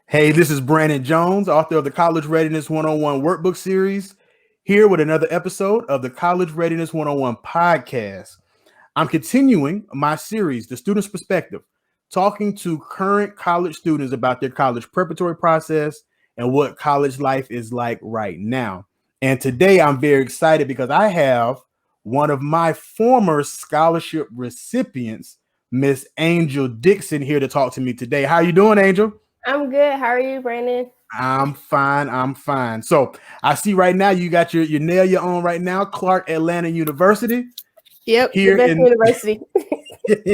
Hey, this is Brannon Jones, author of the College Readiness 101 Workbook Series, here with another episode of the College Readiness 101 podcast. I'm continuing my series, The Student's Perspective, talking to current college students about their college preparatory process and what college life is like right now. And today I'm very excited because I have one of my former scholarship recipients, Miss Angel Dixon, here to talk to me today. How you doing, Angel? I'm good. How are you, Brandon? I'm fine. So I see right now you got your nail you're on right now, Clark Atlanta University. Yep, the Here best university.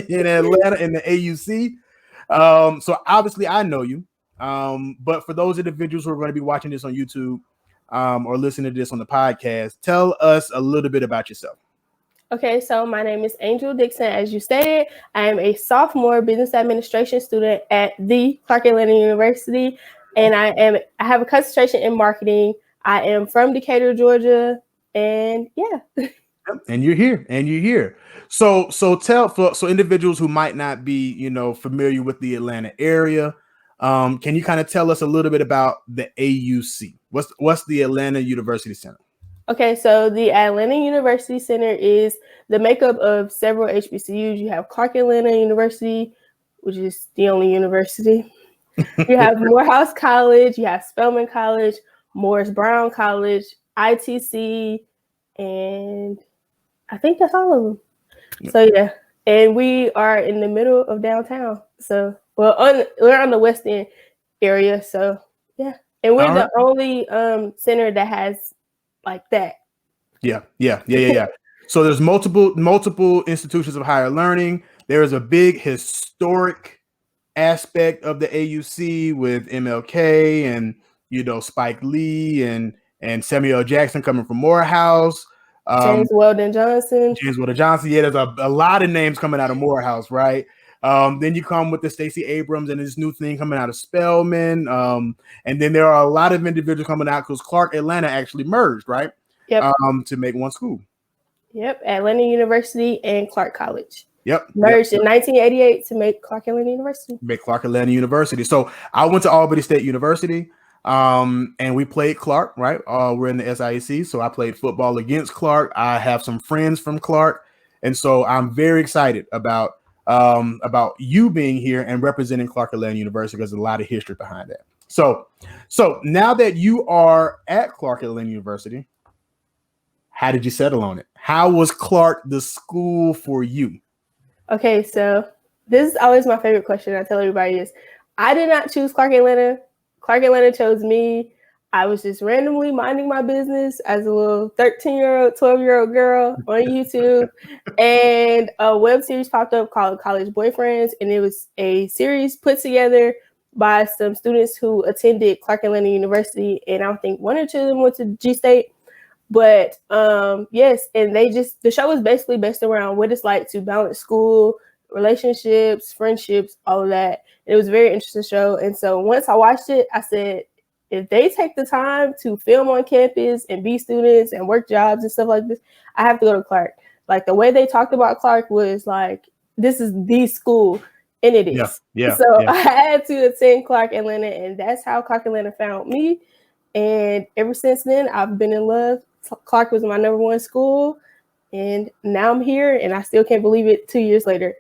in Atlanta in the AUC. So obviously I know you. But for those individuals who are going to be watching this on YouTube or listening to this on the podcast, tell us a little bit about yourself. Okay, so my name is Angel Dixon. As you stated, I am a sophomore business administration student at the Clark Atlanta University, and I have a concentration in marketing. I am from Decatur, Georgia, and yeah. And you're here. So individuals who might not be, familiar with the Atlanta area, can you kind of tell us a little bit about the AUC? What's the Atlanta University Center? Okay, so the Atlanta University Center is the makeup of several HBCUs. You have Clark Atlanta University, which is the only university. You have Morehouse College, you have Spelman College, Morris Brown College, ITC, and I think that's all of them. Yep. So yeah, and we are in the middle of downtown. So we're on the West End area. So yeah, and we're the only center that has like that. Yeah. So there's multiple institutions of higher learning. There is a big historic aspect of the AUC with MLK and Spike Lee and Samuel L. Jackson coming from Morehouse. James Weldon Johnson. Yeah, there's a lot of names coming out of Morehouse, right? Then you come with the Stacey Abrams and this new thing coming out of Spelman. And then there are a lot of individuals coming out because Clark Atlanta actually merged, right? Yep. To make one school. Yep. Atlanta University and Clark College. Yep. Merged in 1988 to make Clark Atlanta University. So I went to Albany State University. And we played Clark, right? We're in the SIAC, so I played football against Clark. I have some friends from Clark, and so I'm very excited about you being here and representing Clark Atlanta University because there's a lot of history behind that. So now that you are at Clark Atlanta University, how did you settle on it? How was Clark the school for you? Okay, so this is always my favorite question I tell everybody is, I did not choose Clark Atlanta. Clark Atlanta chose me. I was just randomly minding my business as a little 13-year-old, 12-year-old girl on YouTube. And a web series popped up called College Boyfriends. And it was a series put together by some students who attended Clark Atlanta University. And I think one or two of them went to G State. But yes, and the show was basically based around what it's like to balance school, relationships, friendships, all of that. It was a very interesting show. And so once I watched it, I said, if they take the time to film on campus and be students and work jobs and stuff like this, I have to go to Clark. Like the way they talked about Clark was like, this is the school, and it is. I had to attend Clark Atlanta, and that's how Clark Atlanta found me. And ever since then, I've been in love. Clark was my number one school. And now I'm here, and I still can't believe it 2 years later.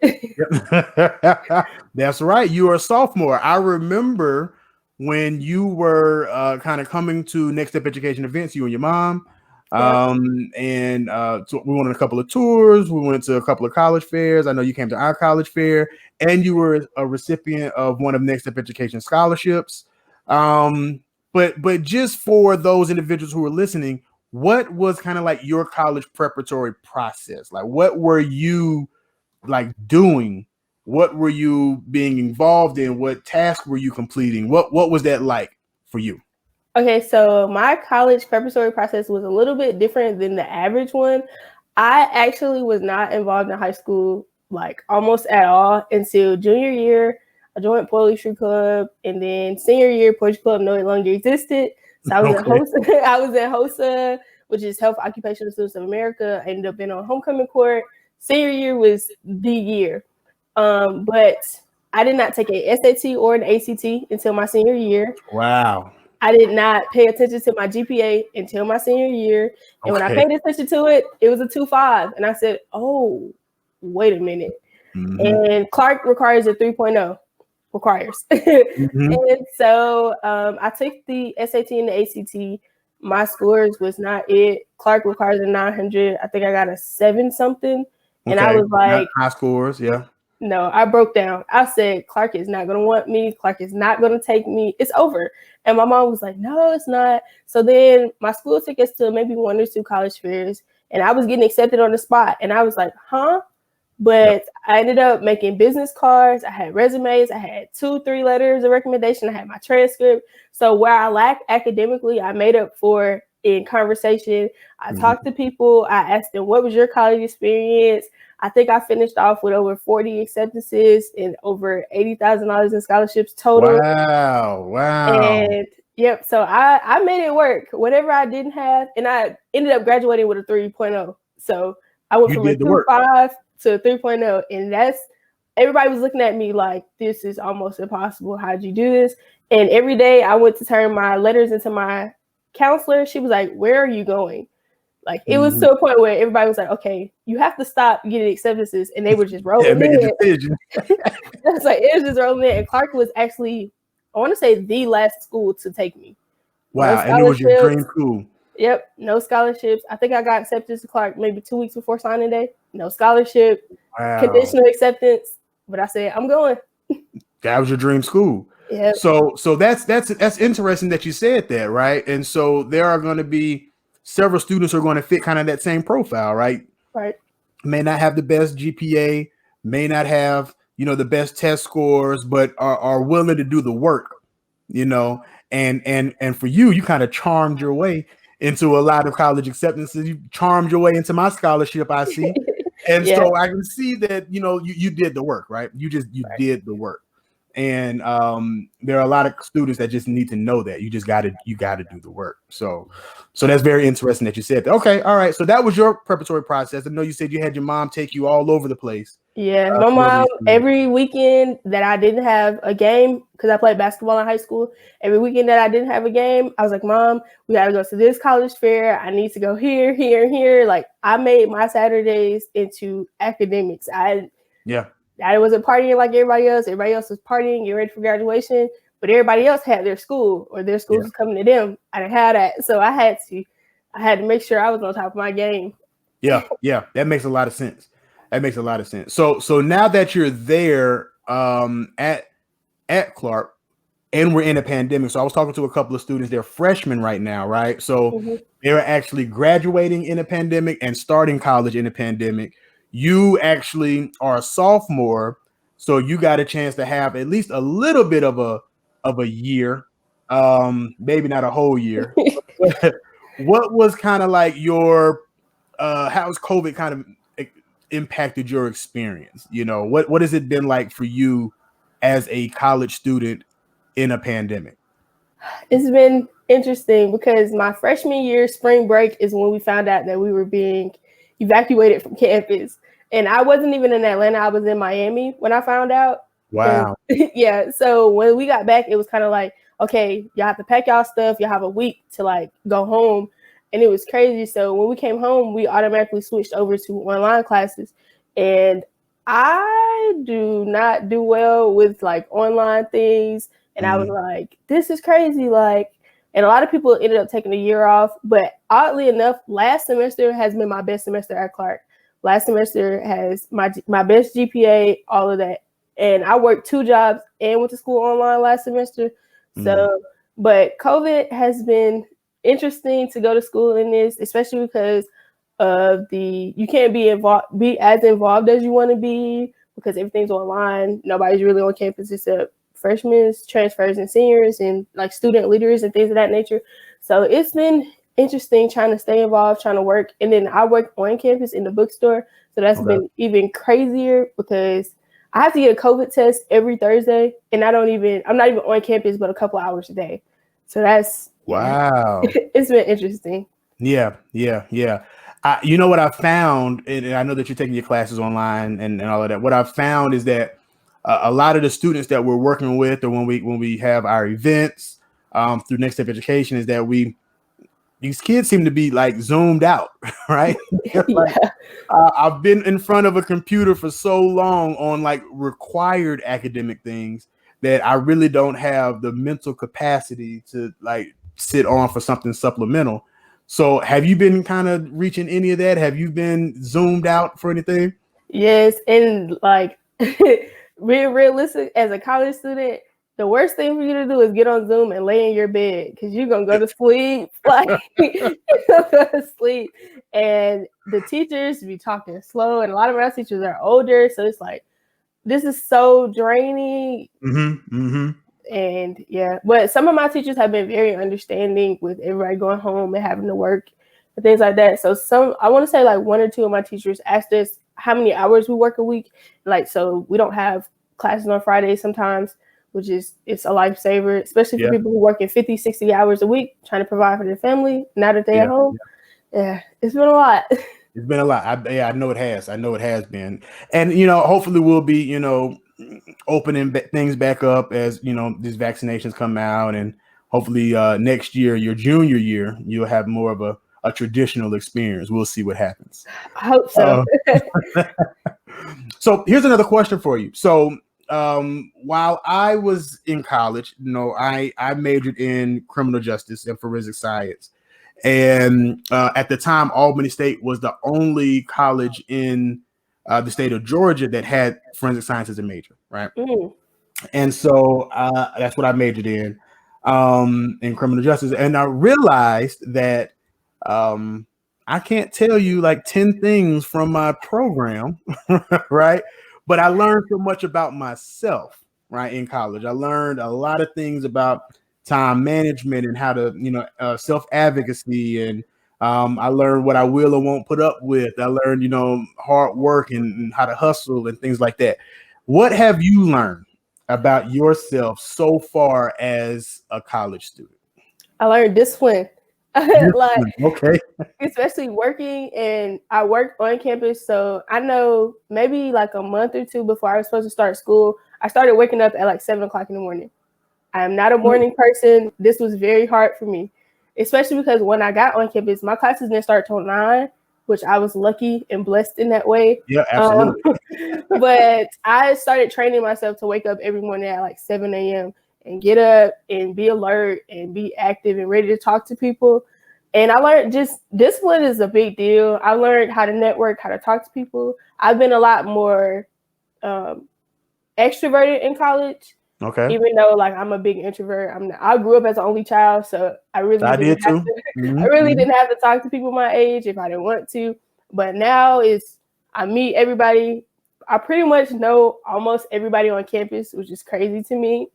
That's right. You are a sophomore. I remember when you were kind of coming to Next Step Education events, you and your mom. So we went on a couple of tours. We went to a couple of college fairs. I know you came to our college fair, and you were a recipient of one of Next Step Education scholarships. But just for those individuals who are listening, what was kind of like your college preparatory process? Like, what were you like doing? What were you being involved in? What tasks were you completing? What was that like for you? Okay, so my college preparatory process was a little bit different than the average one. I actually was not involved in high school like almost at all until junior year. I joined Poetry Club, and then senior year, Poetry Club no longer existed. So I was at HOSA, which is Health Occupational Students of America. I ended up being on homecoming court. Senior year was the year. But I did not take a SAT or an ACT until my senior year. Wow. I did not pay attention to my GPA until my senior year. And when I paid attention to it, it was a 2.5. And I said, oh, wait a minute. Mm-hmm. And Clark requires a 3.0. Requires. Mm-hmm. And so I took the SAT and the ACT. My scores was not it. Clark requires a 900. I think I got a 7 something. And I was like, not high scores, yeah. No, I broke down. I said, Clark is not going to want me. Clark is not going to take me. It's over. And my mom was like, no, it's not. So then my school took us to maybe 1 or 2 college fairs. And I was getting accepted on the spot. And I was like, huh? But I ended up making business cards. I had resumes. I had 2-3 letters of recommendation. I had my transcript. So where I lacked academically, I made up for in conversation. I talked to people. I asked them, what was your college experience? I think I finished off with over 40 acceptances and over $80,000 in scholarships total. Wow. And yep, so I made it work. Whatever I didn't have, and I ended up graduating with a 3.0. So I went from a 2.5 to a 3.0. And that's, everybody was looking at me like, this is almost impossible. How'd you do this? And every day I went to turn my letters into my counselor. She was like, where are you going? Like, it was to a point where everybody was like, okay, you have to stop getting acceptances. And they were just rolling in. It's like, it was just rolling in. And Clark was actually, I want to say, the last school to take me. Wow. And it was your dream school. Yep. No scholarships. I think I got accepted to Clark maybe 2 weeks before signing day. No scholarship. Wow. Conditional acceptance. But I said, I'm going. That was your dream school. Yeah. So that's interesting that you said that, right? And so there are going to be several students who are going to fit kind of that same profile, right? Right. May not have the best GPA, may not have, the best test scores, but are willing to do the work, and for you kind of charmed your way into a lot of college acceptances. You charmed your way into my scholarship, I see. And so I can see that, you did the work, right? You did the work. And there are a lot of students that just need to know that you got to do the work. So that's very interesting that you said that. Okay, all right. So that was your preparatory process. I know you said you had your mom take you all over the place. Yeah, my mom, every weekend that I didn't have a game, because I played basketball in high school, every weekend that I didn't have a game, I was like, Mom, we got to go to this college fair. I need to go here, here, and here. Like, I made my Saturdays into academics. I wasn't partying like everybody else. Everybody else was partying, getting ready for graduation, but everybody else had their school, or their school was coming to them. I didn't have that. So I had to make sure I was on top of my game. Yeah. That makes a lot of sense. So now that you're there at Clark, and we're in a pandemic. So I was talking to a couple of students, they're freshmen right now, right? So they're actually graduating in a pandemic and starting college in a pandemic. You actually are a sophomore, so you got a chance to have at least a little bit of a year, maybe not a whole year. What was kind of like your how's COVID kind of impacted your experience? What has it been like for you as a college student in a pandemic? It's been interesting because my freshman year spring break is when we found out that we were being evacuated from campus. And I wasn't even in Atlanta. I was in Miami when I found out. Wow. And, so when we got back, it was kind of like, okay, y'all have to pack y'all stuff. Y'all have a week to like go home. And it was crazy. So when we came home, we automatically switched over to online classes. And I do not do well with like online things. And I was like, this is crazy. Like, and a lot of people ended up taking a year off. But oddly enough, last semester has been my best semester at Clark. Last semester has my best GPA, all of that. And I worked 2 jobs and went to school online last semester. So, but COVID has been interesting to go to school in this, especially because of you can't be as involved as you want to be because everything's online. Nobody's really on campus except freshmen, transfers, and seniors, and like student leaders and things of that nature. So it's been interesting trying to stay involved, trying to work. And then I work on campus in the bookstore. So that's been even crazier because I have to get a COVID test every Thursday. And I'm not even on campus, but a couple hours a day. So that's, wow. It's been interesting. Yeah. You know what I found, and I know that you're taking your classes online and all of that. What I've found is that a lot of the students that we're working with, or when we have our events through Next Step Education, is that these kids seem to be like zoomed out, right? Like, I've been in front of a computer for so long on like required academic things that I really don't have the mental capacity to like sit on for something supplemental. So have you been kind of reaching any of that? Have you been zoomed out for anything? Yes, and like being realistic as a college student, the worst thing for you to do is get on Zoom and lay in your bed because you're gonna go to sleep. Like you're gonna go to sleep. And the teachers be talking slow, and a lot of our teachers are older, so it's like this is so draining. And yeah, but some of my teachers have been very understanding with everybody going home and having to work and things like that. So I want to say like one or two of my teachers asked us how many hours we work a week. Like, so we don't have classes on Fridays sometimes, which is, it's a lifesaver, especially for people who work in 50, 60 hours a week, trying to provide for their family now that they're at home. Yeah, it's been a lot. It's been a lot. I know it has. I know it has been. And, hopefully we'll be, opening things back up as, these vaccinations come out. And hopefully next year, your junior year, you'll have more of a traditional experience. We'll see what happens. I hope so. So here's another question for you. So while I was in college, I majored in criminal justice and forensic science. And at the time, Albany State was the only college in the state of Georgia that had forensic science as a major, right? And so that's what I majored in criminal justice. And I realized that I can't tell you like 10 things from my program, right? But I learned so much about myself, right, in college. I learned a lot of things about time management and how to, self-advocacy. And I learned what I will or won't put up with. I learned, hard work and how to hustle and things like that. What have you learned about yourself so far as a college student? I learned discipline. Like, okay, especially working, and I work on campus, so I know maybe like a month or two before I was supposed to start school, I started waking up at like 7:00 in the morning. I am not a morning person. This was very hard for me, especially because when I got on campus, my classes didn't start till 9, which I was lucky and blessed in that way. Yeah, absolutely. But I started training myself to wake up every morning at like 7 a.m. and get up and be alert and be active and ready to talk to people. And I learned just discipline is a big deal. I learned how to network, how to talk to people. I've been a lot more extroverted in college. Okay. Even though like I'm a big introvert, I grew up as an only child, so I really didn't have to talk to people my age if I didn't want to. But now I meet everybody. I pretty much know almost everybody on campus, which is crazy to me.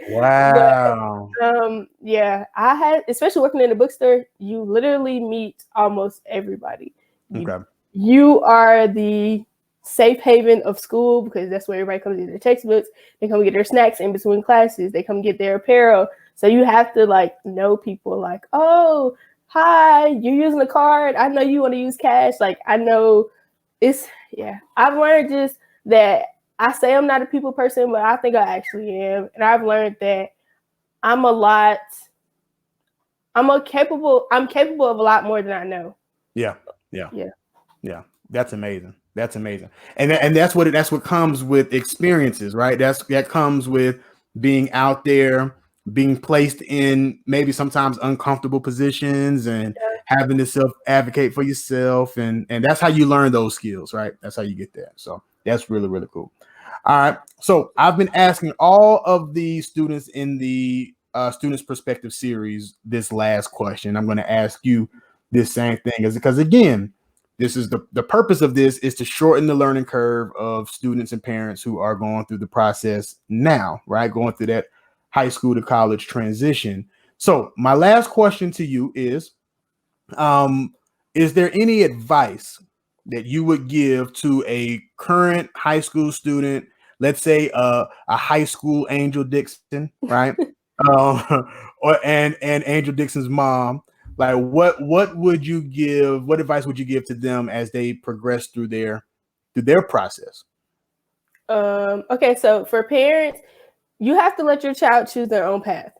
Wow. But, yeah, I had, especially working in the bookstore, you literally meet almost everybody. Okay. You are the safe haven of school because that's where everybody comes to get their textbooks. They come get their snacks in between classes. They come get their apparel. So you have to like know people like, oh, hi, you're using a card. I know you want to use cash. Like I know I've learned just that I say I'm not a people person, but I think I actually am. And I've learned that I'm capable of a lot more than I know. Yeah. That's amazing. That's amazing. And that's what comes with experiences, right? That comes with being out there, being placed in maybe sometimes uncomfortable positions and having to self-advocate for yourself. And that's how you learn those skills, right? That's how you get there. So that's really, really cool. All right. So I've been asking all of the students in the Students Perspective series this last question. I'm going to ask you this same thing because again, this is the purpose of this is to shorten the learning curve of students and parents who are going through the process now, right? Going through that high school to college transition. So my last question to you is there any advice that you would give to a current high school student, let's say a high school Angel Dixon, right? And Angel Dixon's mom, like what would you give? What advice would you give to them as they progress through their process? Okay, so for parents, you have to let your child choose their own path.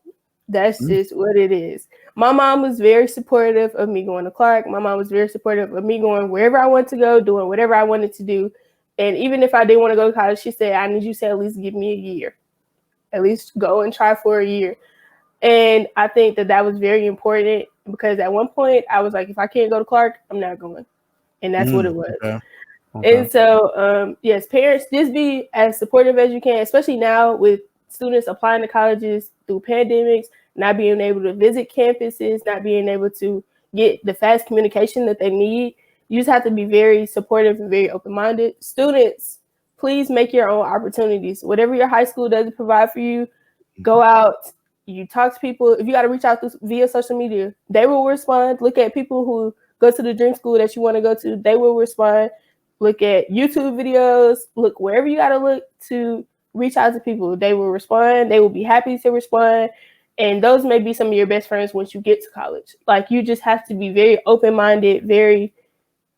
That's just what it is. My mom was very supportive of me going to Clark. My mom was very supportive of me going wherever I wanted to go, doing whatever I wanted to do. And even if I didn't want to go to college, she said, I need you to at least give me a year. At least go and try for a year. And I think that was very important because at one point I was like, if I can't go to Clark, I'm not going. And that's what it was. Okay. Okay. And so, yes, parents, just be as supportive as you can, especially now with students applying to colleges through pandemics, not being able to visit campuses, not being able to get the fast communication that they need. You just have to be very supportive and very open-minded. Students, please make your own opportunities. Whatever your high school doesn't provide for you, go out. You talk to people. If you got to reach out via social media, they will respond. Look at people who go to the dream school that you want to go to. They will respond. Look at YouTube videos. Look wherever you got to look to reach out to people. They will respond. They will be happy to respond. And those may be some of your best friends once you get to college. Like, you just have to be very open-minded, very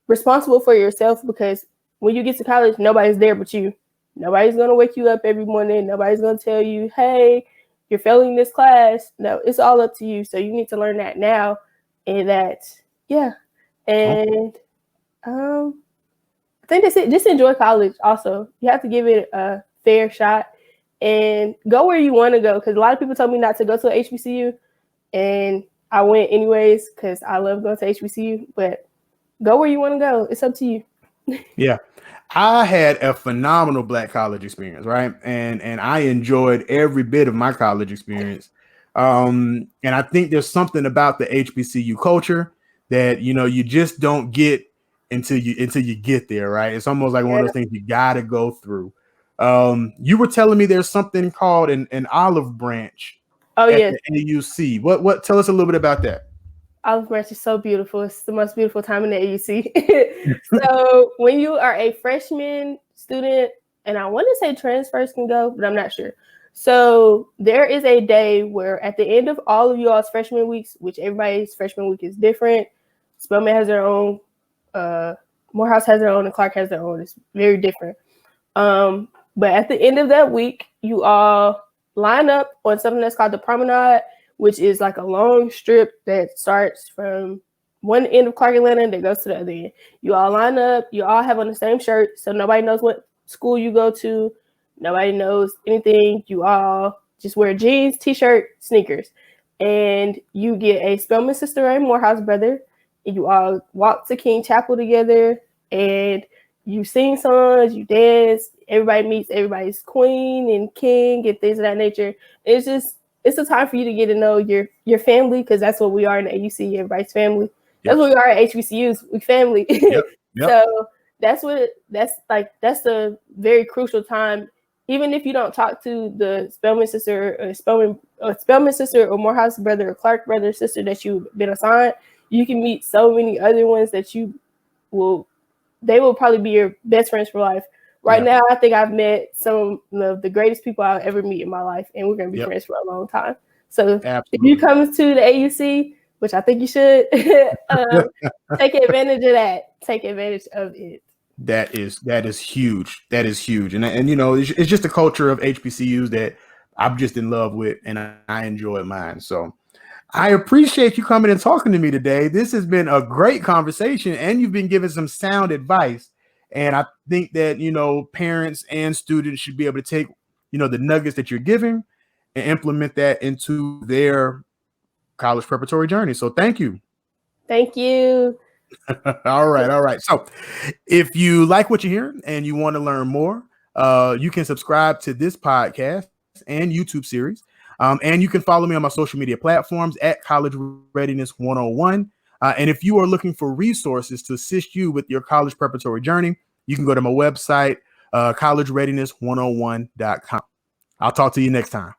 responsible for yourself, because when you get to college, nobody's there but you. Nobody's going to wake you up every morning. Nobody's going to tell you, hey, you're failing this class. No, it's all up to you. So you need to learn that now. And that, yeah. And I think that's it. Just enjoy college also. You have to give it a fair shot and go where you want to go. Because a lot of people told me not to go to a HBCU. And I went anyways because I love going to HBCU. But go where you want to go. It's up to you. Yeah. I had a phenomenal Black college experience, right? And I enjoyed every bit of my college experience. And I think there's something about the HBCU culture that, you know, you just don't get until you get there, right? It's almost like one of those things you gotta go through. You were telling me there's something called an olive branch at the AUC. What tell us a little bit about that. Olive Branch is so beautiful. It's the most beautiful time in the AUC. So when you are a freshman student, and I want to say transfers can go, but I'm not sure. So there is a day where at the end of all of y'all's freshman weeks, which everybody's freshman week is different. Spelman has their own, Morehouse has their own, and Clark has their own. It's very different. But at the end of that week, you all line up on something that's called the promenade, which is like a long strip that starts from one end of Clark Atlanta that goes to the other end. You all line up. You all have on the same shirt, so nobody knows what school you go to. Nobody knows anything. You all just wear jeans, t-shirt, sneakers. And you get a Spelman sister and Morehouse brother. And you all walk to King Chapel together. And you sing songs, you dance. Everybody meets everybody's queen and king and things of that nature. It's a time for you to get to know your family, because that's what we are in the AUC, everybody's family. That's what we are at HBCUs, we family. Yep. So that's a very crucial time. Even if you don't talk to the Spelman sister or Morehouse brother or Clark brother or sister that you've been assigned, you can meet so many other ones that they will probably be your best friends for life. Right now, I think I've met some of the greatest people I'll ever meet in my life, and we're going to be friends for a long time. So if you come to the AUC, which I think you should, take advantage of that. Take advantage of it. That is huge. That is huge. And you know, it's just a culture of HBCUs that I'm just in love with, and I enjoy mine. So I appreciate you coming and talking to me today. This has been a great conversation, and you've been giving some sound advice. And I think that, you know, parents and students should be able to take, you know, the nuggets that you're giving and implement that into their college preparatory journey. So thank you. Thank you. All right. So if you like what you're hearing and you want to learn more, you can subscribe to this podcast and YouTube series. And you can follow me on my social media platforms at College Readiness 101. And if you are looking for resources to assist you with your college preparatory journey, you can go to my website, collegereadiness101.com. I'll talk to you next time.